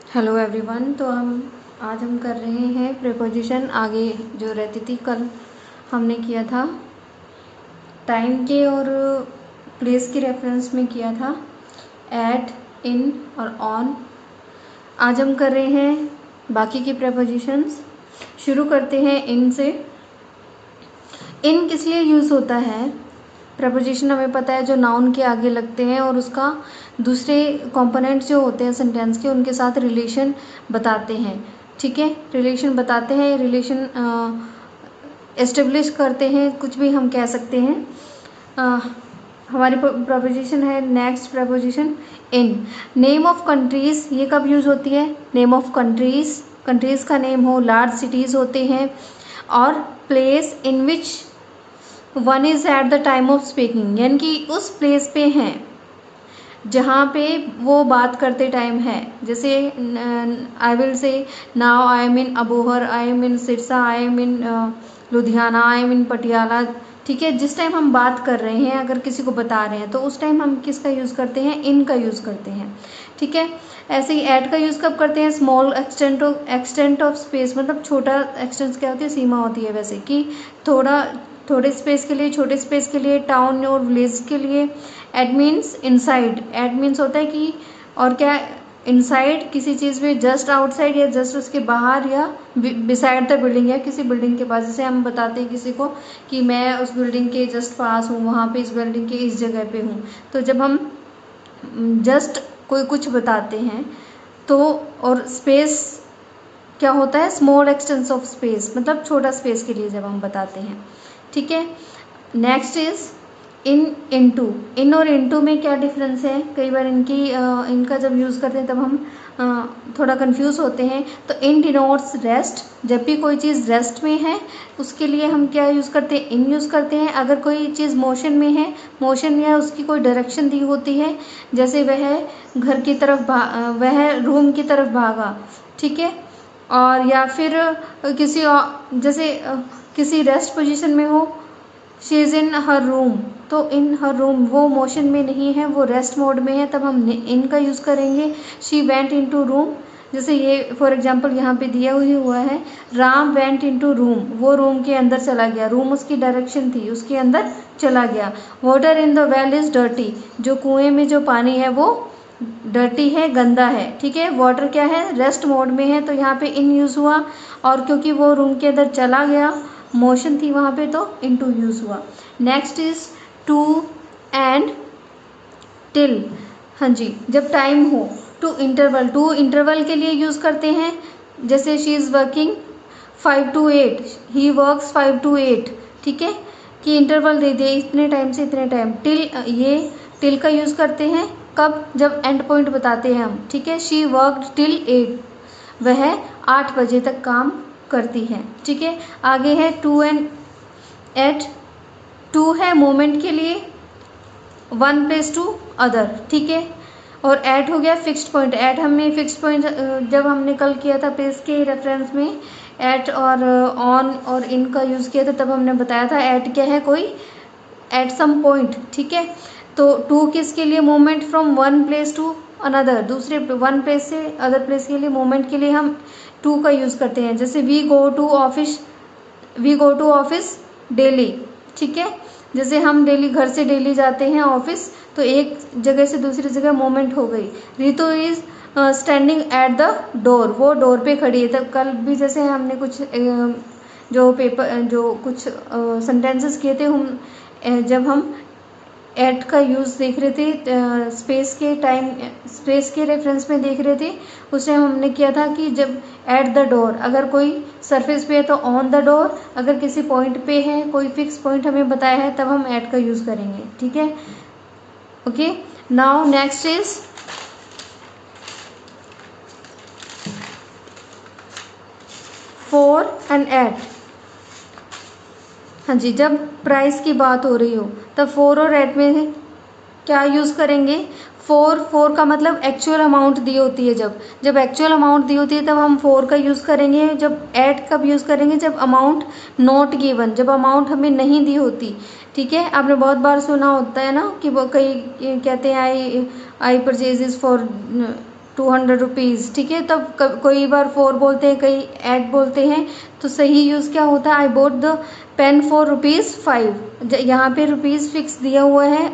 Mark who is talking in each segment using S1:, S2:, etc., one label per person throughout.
S1: Hello everyone. तो आज हम कर रहे हैं प्रीपोजिशन। आगे जो रहती थी कल हमने किया था टाइम के और प्लेस के रेफरेंस में किया था एट, इन और ऑन। आज हम कर रहे हैं बाकी के प्रीपोजिशंस। शुरू करते हैं इन से। इन किस लिए यूज़ होता है? प्रपोजिशन हमें पता है जो नाउन के आगे लगते हैं और उसका दूसरे कंपोनेंट्स जो होते हैं सेंटेंस के उनके साथ रिलेशन बताते हैं। ठीक है, रिलेशन बताते हैं, रिलेशन एस्टेब्लिश करते हैं, कुछ भी हम कह सकते हैं। हमारी प्रपोजिशन है next preposition in. Name of countries ये कब यूज़ होती है? नेम ऑफ कंट्रीज़, कंट्रीज़ का नेम हो, लार्ज सिटीज़ होते हैं। और place in which one is at the time of speaking, यानी कि उस प्लेस पे हैं जहाँ पे वो बात करते टाइम है। जैसे I will say now I am in Abohar, I am in Sirsa, I am in Ludhiana, I am in Patiala. ठीक है, जिस टाइम हम बात कर रहे हैं, अगर किसी को बता रहे हैं तो उस टाइम हम किसका यूज़ करते हैं? इन का यूज़ करते हैं। ठीक है, ऐसे ही एट का यूज़ कब करते हैं? स्मॉल एक्सटेंट ऑफ स्पेस, मतलब छोटा एक्सटेंस क्या होती है? सीमा होती है वैसे कि थोड़े स्पेस के लिए, छोटे स्पेस के लिए, टाउन और विलेज के लिए। At means inside, at means होता है कि, और क्या, इनसाइड किसी चीज़ में, जस्ट आउटसाइड या जस्ट उसके बाहर या बिसाइड द बिल्डिंग या किसी बिल्डिंग के पास। जैसे हम बताते हैं किसी को कि मैं उस बिल्डिंग के जस्ट पास हूँ, वहाँ पे इस बिल्डिंग के इस जगह पे हूँ। तो जब हम जस्ट कोई कुछ बताते हैं तो, और स्पेस क्या होता है? स्मॉल एक्सटेंस ऑफ स्पेस, मतलब छोटा स्पेस के लिए जब हम बताते हैं। ठीक है, नेक्स्ट इज इन, इनटू। इन और इनटू में क्या डिफरेंस है? कई बार इनका जब यूज़ करते हैं तब हम थोड़ा कंफ्यूज होते हैं। तो इन डिनोट्स रेस्ट, जब भी कोई चीज़ रेस्ट में है उसके लिए हम क्या यूज़ करते हैं? इन यूज़ करते हैं। अगर कोई चीज़ मोशन में है, मोशन या उसकी कोई डायरेक्शन दी होती है, जैसे वह घर की तरफ वह रूम की तरफ भागा। ठीक है, और या फिर जैसे किसी रेस्ट पोजीशन में हो, she is in her room, तो इन हर रूम वो मोशन में नहीं है, वो रेस्ट मोड में है, तब हम इन का यूज़ करेंगे। She went in to room, जैसे ये फॉर एग्जांपल यहाँ पे दिया हुआ है, Ram went in to room, वो रूम के अंदर चला गया। रूम उसकी डायरेक्शन थी, उसके अंदर चला गया। Water in the well is dirty, जो कुएं में जो पानी है वो डर्टी है, गंदा है। ठीक है, वाटर क्या है? रेस्ट मोड में है, तो यहाँ पे इन यूज़ हुआ। और क्योंकि वो रूम के अंदर चला गया, मोशन थी वहाँ पे, तो इनटू यूज़ हुआ। Next is to and till. हाँ जी, जब टाइम हो। टू इंटरवल, टू इंटरवल के लिए यूज़ करते हैं। जैसे she is working 5 to 8, he works 5 to 8। ठीक है, कि इंटरवल दे दिए इतने टाइम से इतने टाइम। टिल, ये टिल का यूज़ करते हैं कब? जब एंड पॉइंट बताते हैं हम। ठीक है, शी वर्कड टिल 8, वह 8 बजे तक काम करती है। ठीक है, आगे है टू एंड एट। टू है मोमेंट के लिए, वन प्लेस टू अदर। ठीक है, और एट हो गया फिक्स्ड पॉइंट। एट हमने फिक्स्ड पॉइंट जब हमने कल किया था प्लेस के रेफरेंस में, एट और ऑन और इन का यूज़ किया था, तब हमने बताया था एट क्या है? कोई एट सम पॉइंट। ठीक है, तो टू किसके लिए? Moment from one place to another, दूसरे वन प्लेस से अदर प्लेस के लिए, मोमेंट के लिए हम टू का यूज़ करते हैं। जैसे we go to office daily. ठीक है, जैसे हम डेली घर से डेली जाते हैं ऑफिस, तो एक जगह से दूसरी जगह मोमेंट हो गई। Ritu is standing at the door, वो डोर पे खड़ी है। तब कल भी जैसे हमने कुछ जो कुछ सेंटेंसेस किए थे हम, जब हम एट का यूज़ देख रहे थे, स्पेस के रेफरेंस में देख रहे थे, उस टाइम हमने किया था कि जब एट द डोर, अगर कोई सरफेस पे है तो ऑन द डोर, अगर किसी पॉइंट पे है, कोई फिक्स पॉइंट हमें बताया है, तब हम एट का यूज़ करेंगे। ठीक है, okay. Now next is for and at. हाँ जी, जब प्राइस की बात हो रही हो तब फॉर और एट में क्या यूज़ करेंगे? फोर का मतलब एक्चुअल अमाउंट दी होती है। जब एक्चुअल अमाउंट दी होती है तब हम फोर का यूज़ करेंगे। जब एट कब यूज़ करेंगे? जब अमाउंट नॉट गिवन, जब अमाउंट हमें नहीं दी होती। ठीक है, आपने बहुत बार सुना होता है ना कि वो कई कहते हैं आई परचेजेस फॉर 200 रुपीज़, ठीक है। तब कोई बार 4 बोलते हैं, कई 8 बोलते हैं, तो सही यूज़ क्या होता है, आई बोट द पेन फॉर ₹5। यहाँ पे रुपीज़ फिक्स दिया हुआ है,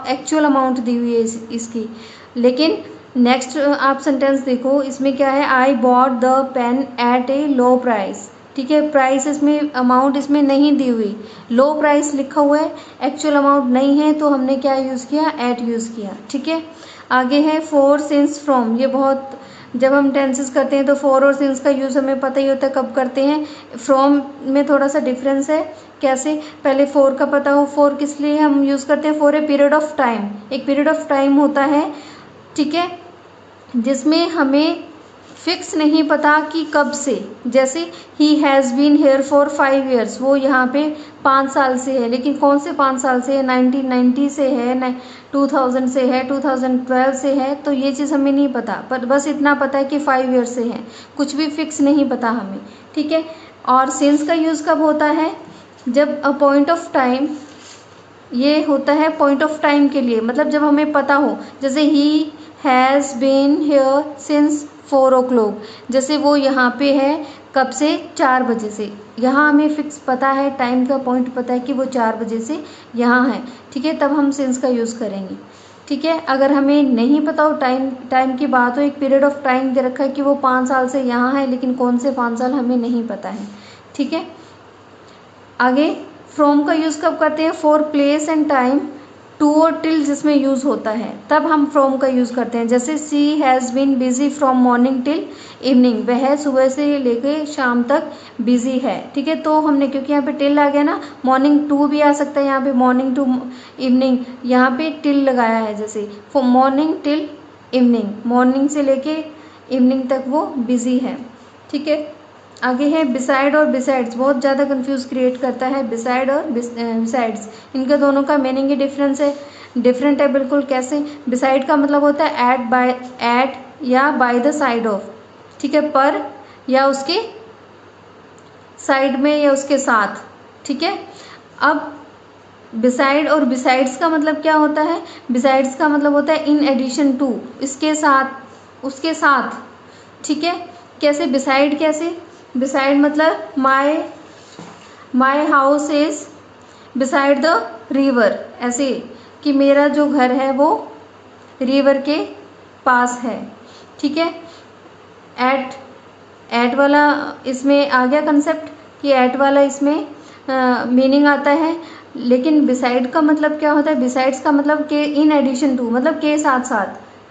S1: एक्चुअल अमाउंट दी हुई है इसकी। लेकिन नेक्स्ट आप सेंटेंस देखो, इसमें क्या है, I bought the pen eight A low price, ठीक है। प्राइस इसमें, अमाउंट इसमें नहीं दी हुई, लो प्राइस लिखा हुआ है, एक्चुअल अमाउंट नहीं है, तो हमने क्या यूज़ किया, एट यूज़ किया, ठीक है। आगे है फॉर, सिंस, फ्रॉम। ये बहुत, जब हम टेंसेस करते हैं तो फॉर और सिंस का यूज़ हमें पता ही होता है कब करते हैं। फ्रॉम में थोड़ा सा डिफरेंस है। कैसे, पहले फॉर का पता हो, फॉर किस लिए हम यूज़ करते हैं, for a period of time, एक पीरियड ऑफ टाइम होता है, ठीक है, जिसमें हमें फिक्स नहीं पता कि कब से। जैसे he has been here for 5 years, वो यहाँ पे 5 साल से है, लेकिन कौन से 5 साल से है, 1990 से है, 2000 से है, 2012 से है, तो ये चीज़ हमें नहीं पता, पर बस इतना पता है कि 5 years से है, कुछ भी फिक्स नहीं पता हमें, ठीक है। और सिंस का यूज़ कब होता है, जब अ पॉइंट ऑफ टाइम, ये होता है पॉइंट ऑफ टाइम के लिए, मतलब जब हमें पता हो, जैसे he has been here since 4 o'clock, जैसे वो यहाँ पे है कब से, 4 बजे से, यहाँ हमें फिक्स पता है, टाइम का पॉइंट पता है कि वो 4 बजे से यहाँ है, ठीक है, तब हम सिंस का यूज़ करेंगे, ठीक है। अगर हमें नहीं पता हो, टाइम की बात हो, एक पीरियड ऑफ टाइम दे रखा है कि वो 5 साल से यहाँ है, लेकिन कौन से 5 साल हमें नहीं पता है, ठीक है। आगे फ्रॉम का यूज़ कब करते हैं, for place and time, to और टिल जिसमें यूज़ होता है, तब हम फ्रॉम का यूज़ करते हैं। जैसे she has been busy from morning till evening, वह सुबह से लेके शाम तक बिजी है, ठीक है। तो हमने, क्योंकि यहाँ पे टिल आ गया ना, मॉर्निंग टू भी आ सकता है, यहाँ पे मॉर्निंग टू इवनिंग, यहाँ पे टिल लगाया है, जैसे for morning till evening, morning से लेके इवनिंग तक वो बिजी है, ठीक है। आगे है बिसाइड और बिसाइड्स, बहुत ज़्यादा कंफ्यूज क्रिएट करता है बिसाइड और बिसाइड्स, इनके दोनों का मीनिंग ही डिफरेंट है बिल्कुल। कैसे, बिसाइड का मतलब होता है एट, बाय, एट या बाय द साइड ऑफ, ठीक है, पर या उसके साइड में या उसके साथ, ठीक है। अब बिसाइड और बिसाइड्स का मतलब क्या होता है, बिसाइड्स का मतलब होता है इन एडिशन टू, इसके साथ, उसके साथ, ठीक है। कैसे बिसाइड, कैसे बिसाइड मतलब my house is beside the river, ऐसे कि मेरा जो घर है वो रिवर के पास है, ठीक है। एट वाला इसमें आ गया कंसेप्ट कि एट वाला इसमें मीनिंग आता है, लेकिन बिसाइड का मतलब क्या होता है, बिसाइड्स का मतलब के इन एडिशन टू, मतलब के साथ साथ,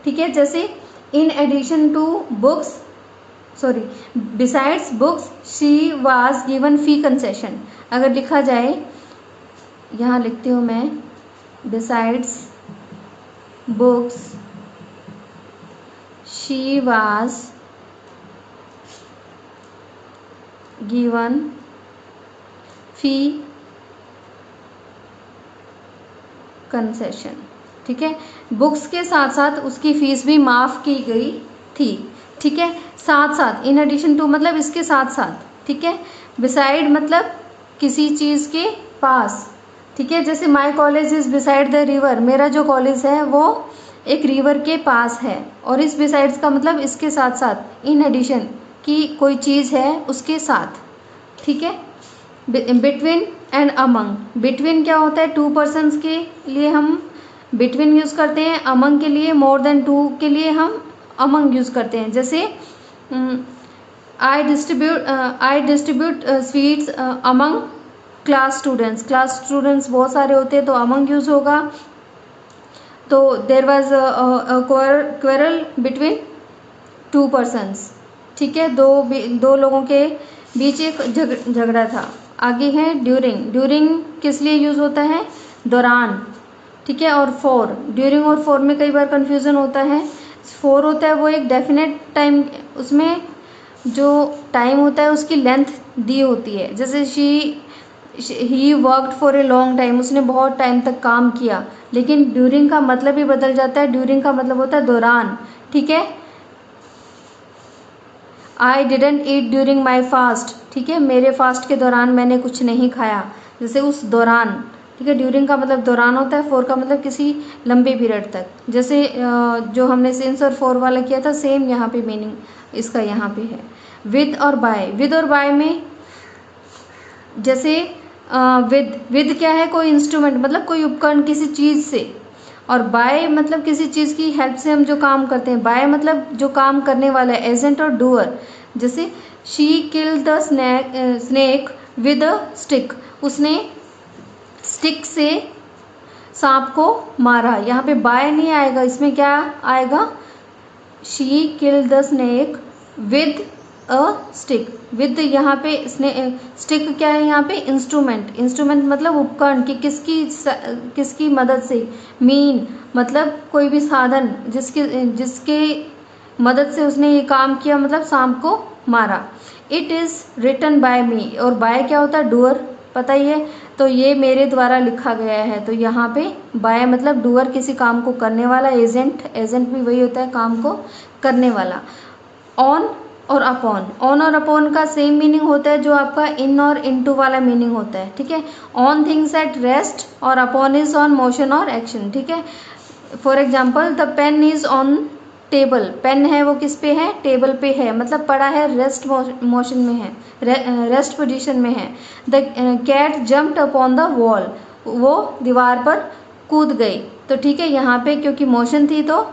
S1: ठीक है। जैसे in addition to books, sorry, besides books she was given fee concession, अगर लिखा जाए, यहाँ लिखती हूँ मैं, besides books she was given fee concession, ठीक है। बुक्स के साथ साथ उसकी फीस भी माफ़ की गई थी, ठीक है। साथ साथ, इन एडिशन टू मतलब इसके साथ साथ, ठीक है। बिसाइड मतलब किसी चीज़ के पास, ठीक है। जैसे my college is beside the river, मेरा जो कॉलेज है वो एक रिवर के पास है, और इस बिसाइड्स का मतलब इसके साथ साथ, इन एडिशन की कोई चीज़ है उसके साथ, ठीक है। बिटवीन एंड अमंग, बिटवीन क्या होता है, 2 पर्सन्स के लिए हम बिटवीन यूज़ करते हैं, अमंग के लिए, मोर देन 2 के लिए हम अमंग यूज़ करते हैं। जैसे I distribute sweets among class students बहुत सारे होते हैं तो अमंग यूज़ होगा। तो there was quarrel between 2 persons, ठीक है, दो लोगों के बीच एक झगड़ा था। आगे है ड्यूरिंग किस लिए यूज़ होता है, दौरान, ठीक है। और फॉर, ड्यूरिंग और फॉर में कई बार कन्फ्यूज़न होता है। फॉर होता है वो एक डेफिनेट टाइम, उसमें जो टाइम होता है उसकी लेंथ दी होती है। जैसे he worked for a long time, उसने बहुत टाइम तक काम किया। लेकिन ड्यूरिंग का मतलब ही बदल जाता है, ड्यूरिंग का मतलब होता है दौरान, ठीक है। I didn't eat during my fast, ठीक है, मेरे फास्ट के दौरान मैंने कुछ नहीं खाया, जैसे उस दौरान, ठीक है। ड्यूरिंग का मतलब दौरान होता है, फॉर का मतलब किसी लंबे पीरियड तक। जैसे जो हमने सिंस और फॉर वाला किया था, सेम यहाँ पे मीनिंग इसका यहाँ पे है। विद और बाय, विद और बाय में जैसे विद क्या है, कोई इंस्ट्रूमेंट मतलब कोई उपकरण किसी चीज़ से, और बाय मतलब किसी चीज़ की हेल्प से हम जो काम करते हैं। बाय मतलब जो काम करने वाला है, एजेंट और डूअर। जैसे she killed the snake with a stick, उसने स्टिक से सांप को मारा। यहाँ पे बाय नहीं आएगा, इसमें क्या आएगा, she killed the snake with a stick. With यहाँ पे स्टिक क्या है, यहाँ पे इंस्ट्रूमेंट, इंस्ट्रूमेंट मतलब उपकरण कि किसकी मदद से। मीन मतलब कोई भी साधन जिसके मदद से उसने ये काम किया, मतलब सांप को मारा। इट इज़ रिटन बाय मी, और बाय क्या होता है, डूअर, पता ही है। तो ये मेरे द्वारा लिखा गया है, तो यहाँ पे बाय मतलब डूअर, किसी काम को करने वाला। एजेंट, एजेंट भी वही होता है, काम को करने वाला। ऑन और अपॉन, ऑन और अपॉन का सेम मीनिंग होता है जो आपका इन और इनटू वाला मीनिंग होता है, ठीक है। ऑन थिंग्स एट रेस्ट और अपॉन इज ऑन मोशन और एक्शन, ठीक है। For example the pen is on table, pen है वो किस पे है, टेबल पे है, मतलब पड़ा है, रेस्ट मोशन में है, रेस्ट पोजीशन में है। The cat jumped upon the wall, वो दीवार पर कूद गई। तो ठीक है, यहाँ पे क्योंकि मोशन थी तो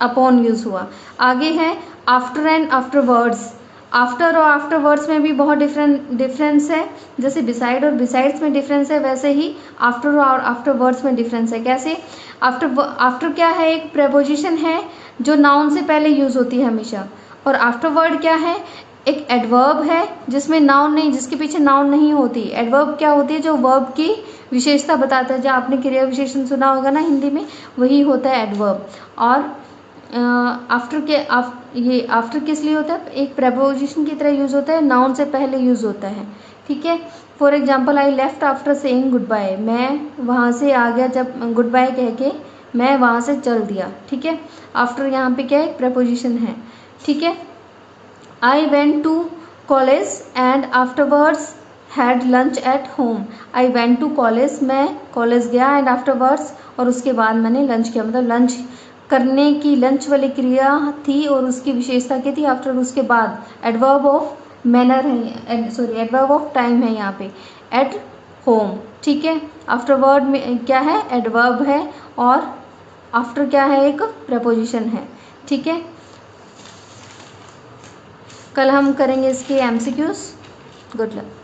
S1: अपॉन यूज हुआ। आगे है आफ्टर एंड आफ्टरवर्ड्स। आफ्टर और आफ्टरवर्ड्स में भी बहुत डिफरेंस है। जैसे बिसाइड और बिसाइड्स में डिफरेंस है, वैसे ही आफ्टर और आफ्टरवर्ड्स में डिफरेंस है। कैसे, आफ्टर क्या है, एक प्रेपोजिशन है जो नाउन से पहले यूज होती है हमेशा। और आफ्टरवर्ड क्या है, एक एडवर्ब है जिसमें नाउन नहीं, जिसके पीछे नाउन नहीं होती। एडवर्ब क्या होती है, जो वर्ब की विशेषता बताता है। जो आपने क्रिया विशेषण सुना होगा ना हिंदी में, वही होता है एडवर्ब। और ये आफ्टर किस लिए होता है, एक प्रेपोजिशन की तरह यूज होता है, नाउन से पहले यूज होता है, ठीक है। For example I left after saying goodbye, मैं वहाँ से आ गया जब गुड बाय कह के मैं वहाँ से चल दिया, ठीक है। आफ्टर यहाँ पे क्या है, प्रेपोजिशन है, ठीक है। I went to college and afterwards had lunch at home. I went to college, मैं कॉलेज गया, एंड आफ्टरवर्ड्स और उसके बाद मैंने लंच किया, मतलब लंच करने की लंच वाली क्रिया थी और उसकी विशेषता क्या थी, आफ्टर, उसके बाद। एडवर्ब ऑफ मैनर है, सॉरी एडवर्ब ऑफ टाइम है यहाँ पे, एट होम, ठीक है। आफ्टरवर्ड में क्या है, एडवर्ब है, और आफ्टर क्या है, एक प्रपोजिशन है, ठीक है। कल हम करेंगे इसके एमसीक्यूज। Good luck.